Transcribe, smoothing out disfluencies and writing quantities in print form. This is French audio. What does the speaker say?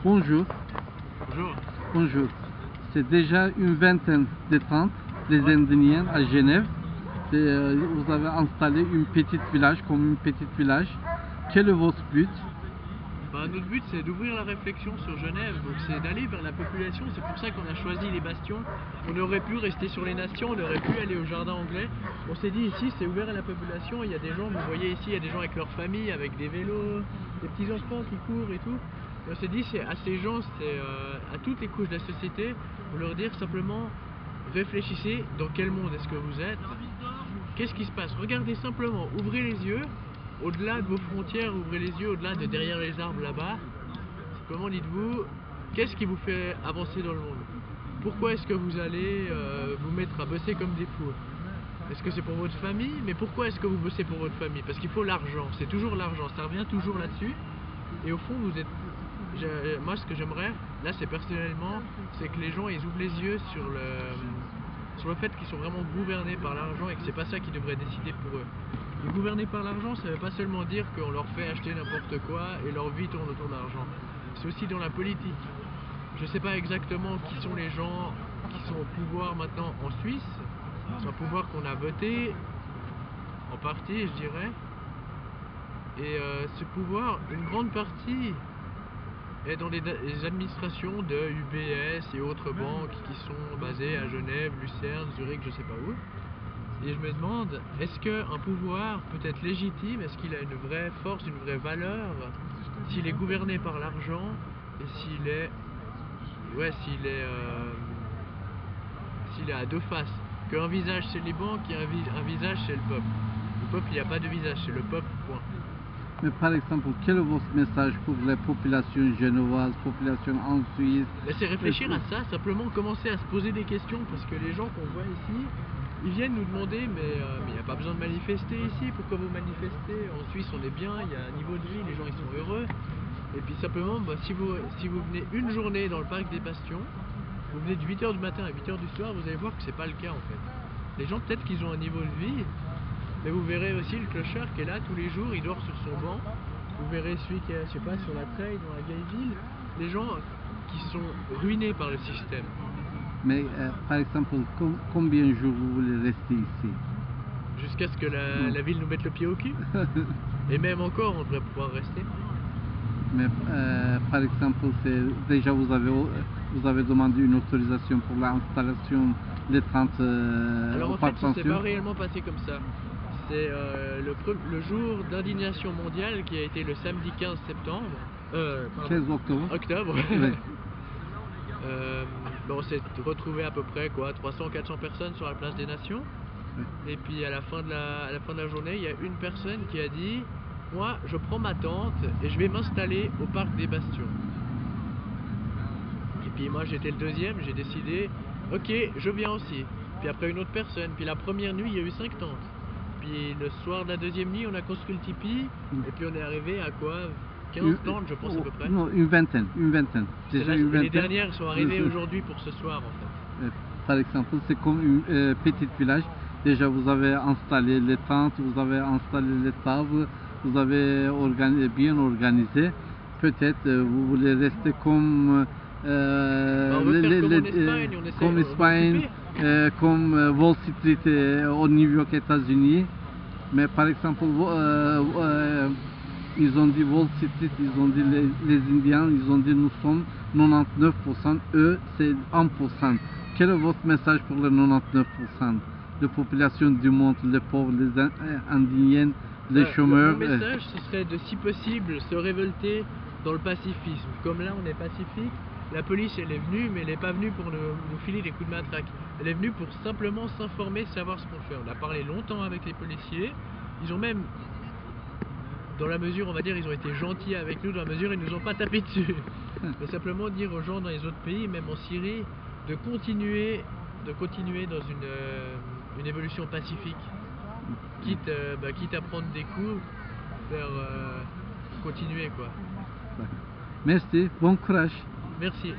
Bonjour. Bonjour. Bonjour. C'est déjà une vingtaine de tentes, les Indiens à Genève. Vous avez installé une petite village, comme une petite village. Quel est votre but? Notre but, c'est d'ouvrir la réflexion sur Genève, donc c'est d'aller vers la population. C'est pour ça qu'on a choisi les bastions. On aurait pu rester sur les nations, on aurait pu aller au jardin anglais. On s'est dit ici, c'est ouvert à la population. Il y a des gens, vous voyez ici, il y a des gens avec leur famille, avec des vélos, des petits enfants qui courent et tout. Et on s'est dit, c'est à ces gens, c'est à toutes les couches de la société, pour leur dire simplement, réfléchissez dans quel monde est-ce que vous êtes, qu'est-ce qui se passe, regardez simplement, ouvrez les yeux. Au-delà de vos frontières, ouvrez les yeux, au-delà de derrière les arbres là-bas. Comment dites-vous, qu'est-ce qui vous fait avancer dans le monde? Pourquoi est-ce que vous allez vous mettre à bosser comme des fous? Est-ce que c'est pour votre famille? Mais pourquoi est-ce que vous bossez pour votre famille? Parce qu'il faut l'argent, c'est toujours l'argent, ça revient toujours là-dessus. Et au fond, vous êtes... Moi, ce que j'aimerais, là c'est personnellement, c'est que les gens ils ouvrent les yeux sur le fait qu'ils sont vraiment gouvernés par l'argent et que c'est pas ça qui devrait décider pour eux. Et gouverner par l'argent, ça ne veut pas seulement dire qu'on leur fait acheter n'importe quoi et leur vie tourne autour de l'argent. C'est aussi dans la politique. Je ne sais pas exactement qui sont les gens qui sont au pouvoir maintenant en Suisse. C'est un pouvoir qu'on a voté, en partie je dirais. Et ce pouvoir, une grande partie est dans les administrations de UBS et autres banques qui sont basées à Genève, Lucerne, Zurich, je sais pas où. Et je me demande, est-ce qu'un pouvoir peut être légitime? Est-ce qu'il a une vraie force, une vraie valeur s'il est gouverné par l'argent et s'il est... Ouais, s'il est à deux faces? Qu'un visage c'est les banques et un visage c'est le peuple. Le peuple il n'y a pas de visage, c'est le peuple, point. Mais par exemple, quel est votre message pour les populations genevoises, populations en Suisse? C'est réfléchir à ça, simplement commencer à se poser des questions, parce que les gens qu'on voit ici, ils viennent nous demander, mais il n'y a pas besoin de manifester ici, pourquoi vous manifestez? En Suisse on est bien, il y a un niveau de vie, les gens ils sont heureux. Et puis simplement, si vous venez une journée dans le parc des Bastions, vous venez de 8 h du matin à 8 h du soir, vous allez voir que c'est pas le cas en fait. Les gens peut-être qu'ils ont un niveau de vie, mais vous verrez aussi le clochard qui est là tous les jours, il dort sur son banc. Vous verrez celui qui est, je sais pas, sur la treille, dans la vieille ville. Les gens qui sont ruinés par le système. Mais par exemple, combien de jours vous voulez rester ici? Jusqu'à ce que la ville nous mette le pied au cul. Et même encore, on devrait pouvoir rester. Mais par exemple, déjà vous avez demandé une autorisation pour l'installation des tentes Alors en fait, ça s'est pas réellement passé comme ça. C'est le jour d'indignation mondiale qui a été le samedi 15 septembre. 15 octobre. Octobre. Oui. On s'est retrouvé à peu près 300-400 personnes sur la place des Nations. Oui. Et puis à la fin de la journée, il y a une personne qui a dit: moi, je prends ma tente et je vais m'installer au parc des Bastions. Et puis moi, j'étais le deuxième, j'ai décidé, ok, je viens aussi. Puis après une autre personne, puis la première nuit, il y a eu 5 tentes. Puis le soir de la deuxième nuit, on a construit le tipi, et puis on est arrivé à quoi? 15 tentes, je pense à peu près. Non, une vingtaine. Déjà, les dernières sont arrivées aujourd'hui pour ce soir en fait. Par exemple, c'est comme un petit village. Déjà, vous avez installé les tentes, vous avez installé les tables, vous avez bien organisé. Peut-être vous voulez rester comme comme Espagne, comme Wall Street au New York, États-Unis. Mais par exemple, ils ont dit Wall Street, ils ont dit les Indiens, ils ont dit nous sommes 99%, eux c'est 1%. Quel est votre message pour les 99%? La population du monde, les pauvres, les Indiens, les chômeurs. Mon message, ce serait de, si possible, se révolter dans le pacifisme. Comme là, on est pacifique, la police, elle est venue, mais elle n'est pas venue pour nous filer des coups de matraque. Elle est venue pour simplement s'informer, savoir ce qu'on fait. On a parlé longtemps avec les policiers. Ils ont même, dans la mesure, on va dire, ils ont été gentils avec nous, dans la mesure où ils nous ont pas tapé dessus. Mais simplement dire aux gens dans les autres pays, même en Syrie, de continuer dans une évolution pacifique, quitte à prendre des coups, faire continuer quoi. Merci, bon courage. Merci.